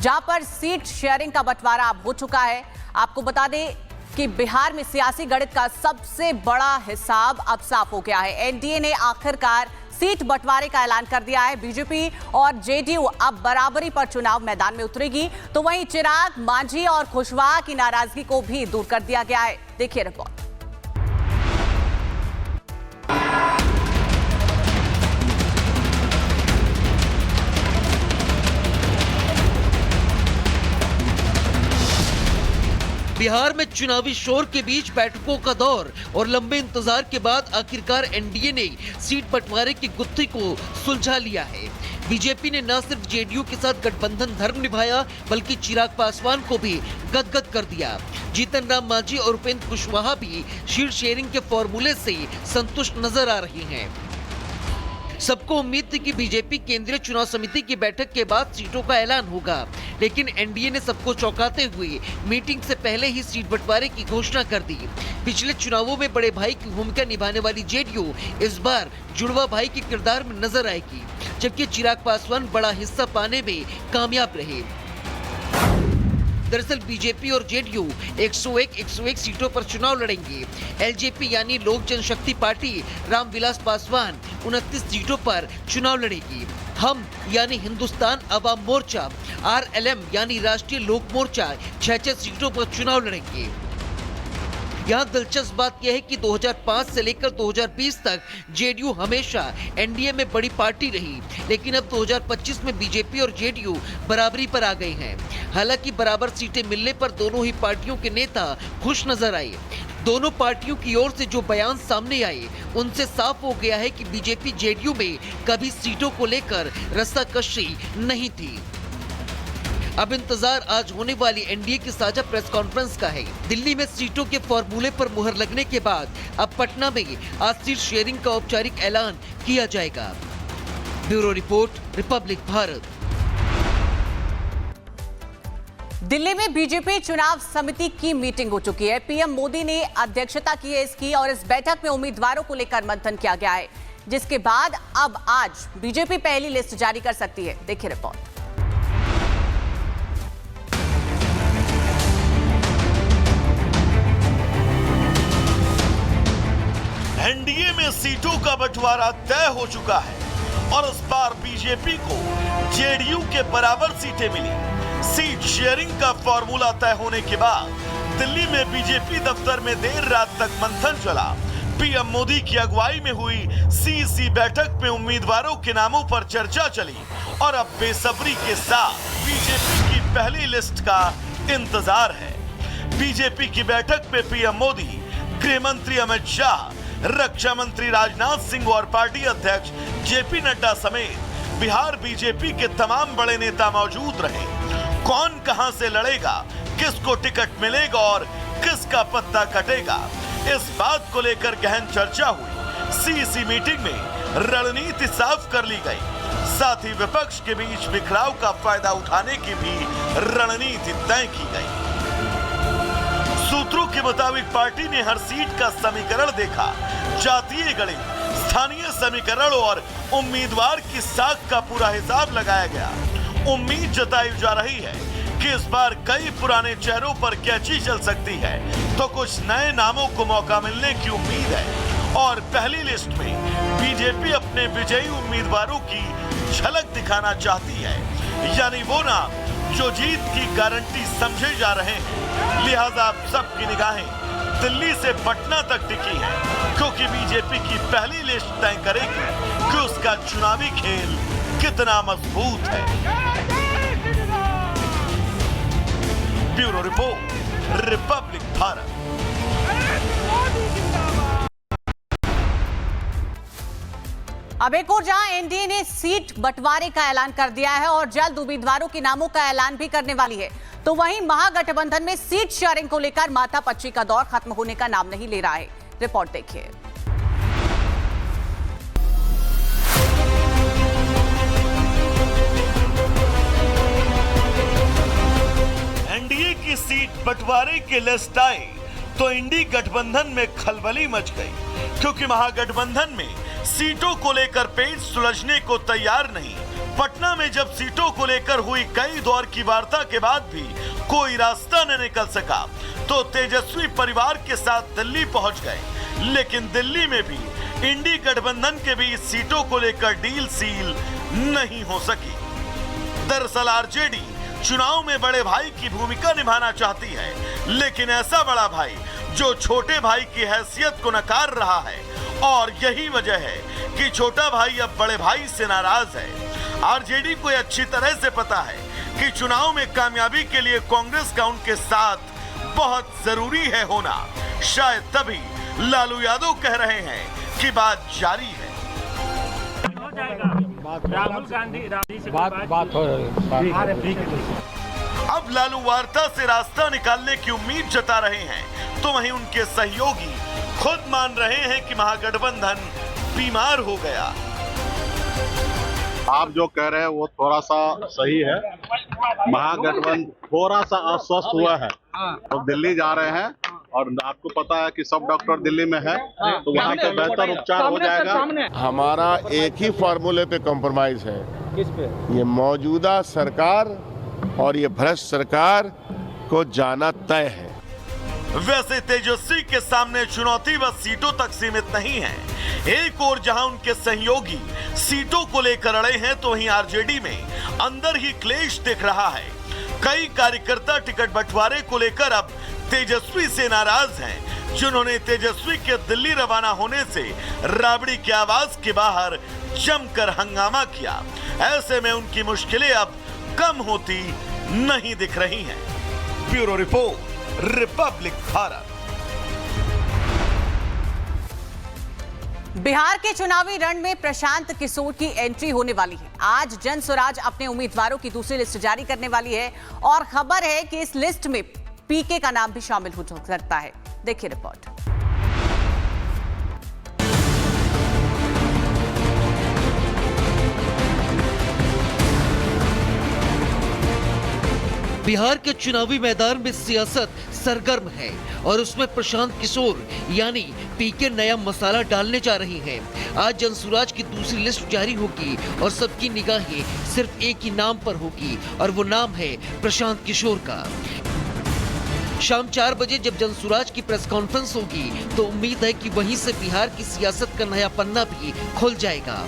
जहां पर seat sharing का बंटवारा अब हो चुका है। आपको बता दें कि बिहार में सियासी गणित का सबसे बड़ा हिसाब अब साफ हो गया है। एनडीए ने आखिरकार सीट बंटवारे का ऐलान कर दिया है। बीजेपी और जेडीयू अब बराबरी पर चुनाव मैदान में उतरेगी, तो वहीं चिराग, मांझी और कुशवाहा की नाराजगी को भी दूर कर दिया गया है। देखिए रिपोर्ट। बिहार में चुनावी शोर के बीच बैठकों का दौर और लंबे इंतजार के बाद आखिरकार एनडीए ने सीट बंटवारे की गुत्थी को सुलझा लिया है। बीजेपी ने न सिर्फ जेडीयू के साथ गठबंधन धर्म निभाया, बल्कि चिराग पासवान को भी गदगद कर दिया। जीतन राम मांझी और उपेंद्र कुशवाहा भी सीट शेयरिंग के फॉर्मूले से संतुष्ट नजर आ रही हैं। सबको उम्मीद थी कि बीजेपी केंद्रीय चुनाव समिति की बैठक के बाद सीटों का ऐलान होगा, लेकिन एनडीए ने सबको चौंकाते हुए मीटिंग से पहले ही सीट बंटवारे की घोषणा कर दी। पिछले चुनावों में बड़े भाई की भूमिका निभाने वाली जेडीयू इस बार जुड़वा भाई के किरदार में नजर आएगी, जबकि चिराग पासवान बड़ा हिस्सा पाने में कामयाब रहे। दरअसल बीजेपी और जेडीयू 101 सीटों पर चुनाव लड़ेंगे। एलजेपी यानी लोक जनशक्ति पार्टी रामविलास पासवान 29 सीटों पर चुनाव लड़ेगी। हम यानी हिंदुस्तान अवाम मोर्चा, आरएलएम यानी राष्ट्रीय लोक मोर्चा 6 सीटों पर चुनाव लड़ेंगे। यहाँ दिलचस्प बात यह है कि 2005 से लेकर 2020 तक जेडीयू हमेशा एनडीए में बड़ी पार्टी रही, लेकिन अब 2025 में बीजेपी और जेडीयू बराबरी पर आ गए हैं। हालांकि बराबर सीटें मिलने पर दोनों ही पार्टियों के नेता खुश नजर आए। दोनों पार्टियों की ओर से जो बयान सामने आए, उनसे साफ हो गया है कि बीजेपी जेडीयू में कभी सीटों को लेकर रस्साकशी नहीं थी। अब इंतजार आज होने वाली एनडीए की साझा प्रेस कॉन्फ्रेंस का है। दिल्ली में सीटों के फॉर्मूले पर मुहर लगने के बाद अब पटना में आज सीट शेयरिंग का औपचारिक ऐलान किया जाएगा। Bureau report, Republic Bharat. Delhi में बीजेपी चुनाव समिति की मीटिंग हो चुकी है। पीएम मोदी ने अध्यक्षता की है इसकी, और इस बैठक में उम्मीदवारों को लेकर मंथन किया गया है, जिसके बाद अब आज बीजेपी पहली लिस्ट जारी कर सकती है। देखिए रिपोर्ट। एनडीए में सीटों का बंटवारा तय हो चुका है और इस बार बीजेपी को जेडीयू के बराबर सीटें मिली। सीट शेयरिंग का फॉर्मूला तय होने के बाद दिल्ली में बीजेपी दफ्तर में देर रात तक मंथन चला। पीएम मोदी की अगुवाई में हुई सीईसी बैठक में उम्मीदवारों के नामों पर चर्चा चली और अब बेसब्री के साथ बीजेपी की पहली लिस्ट का इंतजार है। बीजेपी की बैठक में पीएम मोदी, गृह मंत्री अमित शाह, रक्षा मंत्री राजनाथ सिंह और पार्टी अध्यक्ष जेपी नड्डा समेत बिहार बीजेपी के तमाम बड़े नेता मौजूद रहे। कौन कहां से लड़ेगा, किसको टिकट मिलेगा और किसका पत्ता कटेगा, इस बात को लेकर गहन चर्चा हुई। सीईसी मीटिंग में रणनीति साफ कर ली गई, साथ ही विपक्ष के बीच बिखराव का फायदा उठाने की भी रणनीति तय की गई। सूत्रों के मुताबिक पार्टी ने हर सीट का समीकरण देखा। जातीय गणित, स्थानीय समीकरण और उम्मीदवार की साख का पूरा हिसाब लगाया गया। उम्मीद जताई जा रही है कि इस बार कई पुराने चेहरों पर कैची चल सकती है, तो कुछ नए नामों को मौका मिलने की उम्मीद है। और पहली लिस्ट में बीजेपी अपने विजयी उम्मीदवारों की झलक दिखाना चाहती है, यानी वो नाम जो जीत की गारंटी समझे जा रहे हैं। लिहाजा अब सबकी निगाहें दिल्ली से पटना तक टिकी हैं, क्योंकि बीजेपी की पहली लिस्ट तय करेगी कि उसका चुनावी खेल कितना मजबूत है। Bureau report, Republic Bharat. अब एक और जहां एनडीए ने सीट बंटवारे का ऐलान कर दिया है और जल्द उम्मीदवारों के नामों का ऐलान भी करने वाली है, तो वहीं महागठबंधन में सीट शेयरिंग को लेकर माथापच्ची का दौर खत्म होने का नाम नहीं ले रहा है। रिपोर्ट देखिए। एनडीए की सीट बंटवारे के लिस्ट आए तो इंडी गठबंधन में खलबली मच गई, क्योंकि महागठबंधन में सीटों को लेकर पेच सुलझने को तैयार नहीं। पटना में जब सीटों को लेकर हुई कई दौर की वार्ता के बाद भी कोई रास्ता न निकल सका तो तेजस्वी परिवार के साथ दिल्ली पहुंच गए। लेकिन दिल्ली में भी इंडी गठबंधन के बीच सीटों को लेकर डील सील नहीं हो सकी। दरअसल आरजेडी चुनाव में बड़े भाई की भूमिका निभाना चाहती है, लेकिन ऐसा बड़ा भाई जो छोटे भाई की हैसियत को नकार रहा है, और यही वजह है कि छोटा भाई अब बड़े भाई से नाराज है। आरजेडी को अच्छी तरह से पता है कि चुनाव में कामयाबी के लिए कांग्रेस का उनके साथ बहुत जरूरी है होना। शायद तभी लालू यादव कह रहे हैं कि बात जारी है। राहुल गांधी से बात हो रही है। अब लालू वार्ता से रास्ता निकालने की उम्मीद जता रहे हैं, तो वहीं उनके सहयोगी खुद मान रहे हैं कि महागठबंधन बीमार हो गया। आप जो कह रहे हैं वो थोड़ा सा सही है। महागठबंधन थोड़ा सा अस्वस्थ हुआ है, तो दिल्ली जा रहे हैं, और आपको पता है कि सब डॉक्टर दिल्ली में है, तो वहाँ पे बेहतर उपचार हो जाएगा। हमारा एक ही फॉर्मूले पे कॉम्प्रोमाइज है, किस पे? ये मौजूदा सरकार और ये भ्रष्ट सरकार को जाना तय है। वैसे तेजस्वी के सामने चुनौती बस सीटों तक सीमित नहीं है। एक और जहां उनके सहयोगी सीटों को लेकर अड़े हैं, तो वहीं आरजेडी में अंदर ही क्लेश दिख रहा है। कई कार्यकर्ता टिकट बंटवारे को लेकर अब तेजस्वी से नाराज हैं, जिन्होंने तेजस्वी के दिल्ली रवाना होने से राबड़ी के आवास के बाहर जमकर हंगामा किया। ऐसे में उनकी मुश्किलें अब कम होती नहीं दिख रही हैं। Bureau report, Republic Bharat. Bihar के चुनावी रण में प्रशांत किशोर की एंट्री होने वाली है। आज जन स्वराज अपने उम्मीदवारों की दूसरी लिस्ट जारी करने वाली है, और खबर है कि इस लिस्ट में पीके का नाम भी शामिल हो सकता है। देखिए रिपोर्ट। बिहार के चुनावी मैदान में सियासत सरगर्म है, और उसमें प्रशांत किशोर यानी पीके नया मसाला डालने जा रही हैं। आज जनसुराज की दूसरी लिस्ट जारी होगी, और सबकी निगाहें सिर्फ एक ही नाम पर होगी, और वो नाम है प्रशांत किशोर का। शाम 4 बजे जब जनसुराज की प्रेस कॉन्फ्रेंस होगी, तो उम्मीद है कि वहीं से बिहार की सियासत का नया पन्ना भी खुल जाएगा।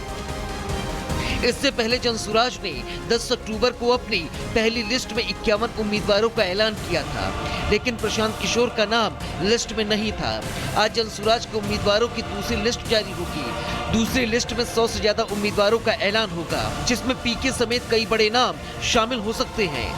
इससे पहले जनसुराज ने 10 अक्टूबर को अपनी पहली लिस्ट में 51 उम्मीदवारों का ऐलान किया था, लेकिन प्रशांत किशोर का नाम लिस्ट में नहीं था। आज जनसुराज के उम्मीदवारों की दूसरी लिस्ट जारी होगी। दूसरी लिस्ट में 100 से ज्यादा उम्मीदवारों का ऐलान होगा, जिसमें पीके समेत कई बड़े नाम शामिल हो सकते हैं।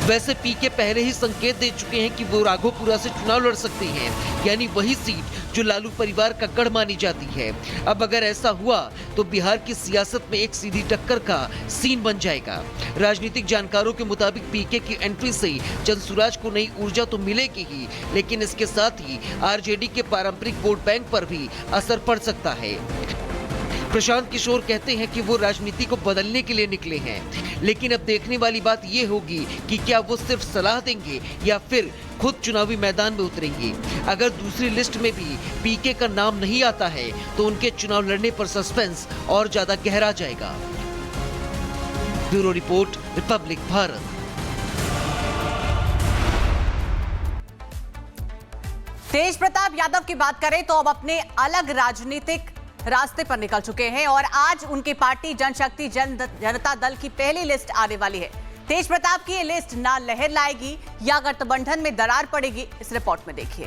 वैसे पीके पहले ही संकेत दे चुके हैं कि वो राघोपुरा से चुनाव लड़ सकते हैं, यानी वही सीट जो लालू परिवार का गढ़ मानी जाती है। अब अगर ऐसा हुआ तो बिहार की सियासत में एक सीधी टक्कर का सीन बन जाएगा। राजनीतिक जानकारों के मुताबिक पीके की एंट्री से जनसुराज को नई ऊर्जा तो मिलेगी ही, लेकिन इसके साथ ही आरजेडी के पारंपरिक वोट बैंक पर भी असर पड़ सकता है। प्रशांत किशोर कहते हैं कि वो राजनीति को बदलने के लिए निकले हैं, लेकिन अब देखने वाली बात ये होगी कि क्या वो सिर्फ सलाह देंगे या फिर खुद चुनावी मैदान में उतरेंगे। अगर दूसरी लिस्ट में भी पीके का नाम नहीं आता है, तो उनके चुनाव लड़ने पर सस्पेंस और ज्यादा गहरा जाएगा। Bureau report, Republic Bharat. Tej Pratap Yadav की बात करें तो अब अपने अलग राजनीतिक रास्ते पर निकल चुके हैं, और आज उनकी पार्टी जनशक्ति जनता दल की पहली लिस्ट आने वाली है। तेज प्रताप की ये लिस्ट ना लहर लाएगी या गठबंधन में दरार पड़ेगी, इस रिपोर्ट में देखिए।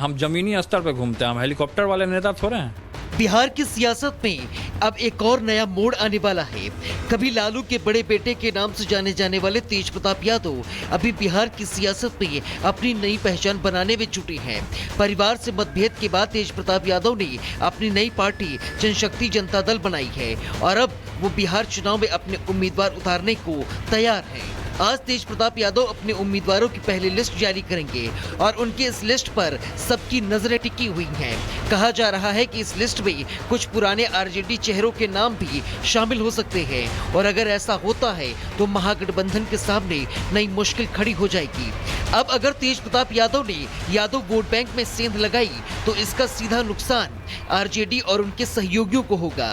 हम जमीनी स्तर पे घूमते हैं, हम हेलीकॉप्टर वाले नेता थोड़े हैं। बिहार की सियासत में अब एक और नया मोड़ आने वाला है। कभी लालू के बड़े बेटे के नाम से जाने जाने वाले तेज प्रताप यादव अभी बिहार की सियासत में अपनी नई पहचान बनाने में जुटे हैं। परिवार से मतभेद के बाद तेज प्रताप यादव ने अपनी नई पार्टी जनशक्ति जनता दल बनाई है, और अब वो बिहार चुनाव में अपने उम्मीदवार उतारने को तैयार है। आज तेज प्रताप यादव अपने उम्मीदवारों की पहली लिस्ट जारी करेंगे, और उनके इस लिस्ट पर सबकी नजरें टिकी हुई हैं। कहा जा रहा है कि इस लिस्ट में कुछ पुराने आरजेडी चेहरों के नाम भी शामिल हो सकते हैं, और अगर ऐसा होता है तो महागठबंधन के सामने नई मुश्किल खड़ी हो जाएगी। अब अगर तेज प्रताप यादव ने यादव वोट बैंक में सेंध लगाई तो इसका सीधा नुकसान आरजेडी और उनके सहयोगियों को होगा।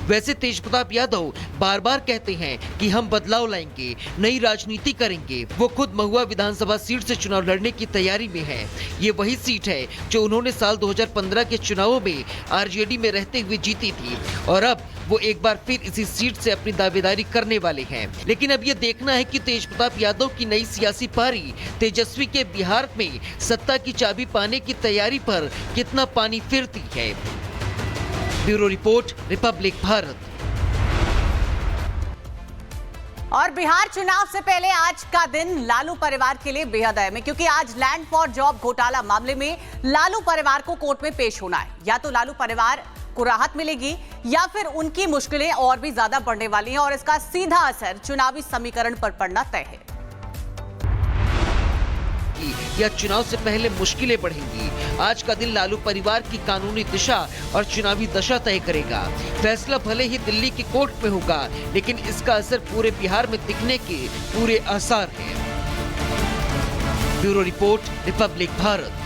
वैसे तेज प्रताप यादव बार बार कहते हैं कि हम बदलाव लाएंगे, नई राजनीति करेंगे। वो खुद महुआ विधानसभा सीट से चुनाव लड़ने की तैयारी में है। ये वही सीट है जो उन्होंने साल 2015 के चुनावों में आरजेडी में रहते हुए जीती थी और अब वो एक बार फिर इसी सीट से अपनी दावेदारी करने वाले हैं। लेकिन अब ये देखना है कि तेज प्रताप यादव की नई सियासी पारी तेजस्वी के बिहार में सत्ता की चाबी पाने की तैयारी पर कितना पानी फिरती है। Bureau report, Republic Bharat. और बिहार चुनाव से पहले आज का दिन लालू परिवार के लिए बेहद अहम है, क्योंकि आज लैंड फॉर जॉब घोटाला मामले में लालू परिवार को कोर्ट में पेश होना है। या तो लालू परिवार को राहत मिलेगी या फिर उनकी मुश्किलें और भी ज्यादा बढ़ने वाली हैं और इसका सीधा असर चुनावी समीकरण पर पड़ना तय है। या चुनाव से पहले मुश्किलें बढ़ेंगी। आज का दिन लालू परिवार की कानूनी दिशा और चुनावी दशा तय करेगा। फैसला भले ही दिल्ली की कोर्ट में होगा, लेकिन इसका असर पूरे बिहार में दिखने के पूरे आसार हैं। Bureau report, Republic Bharat.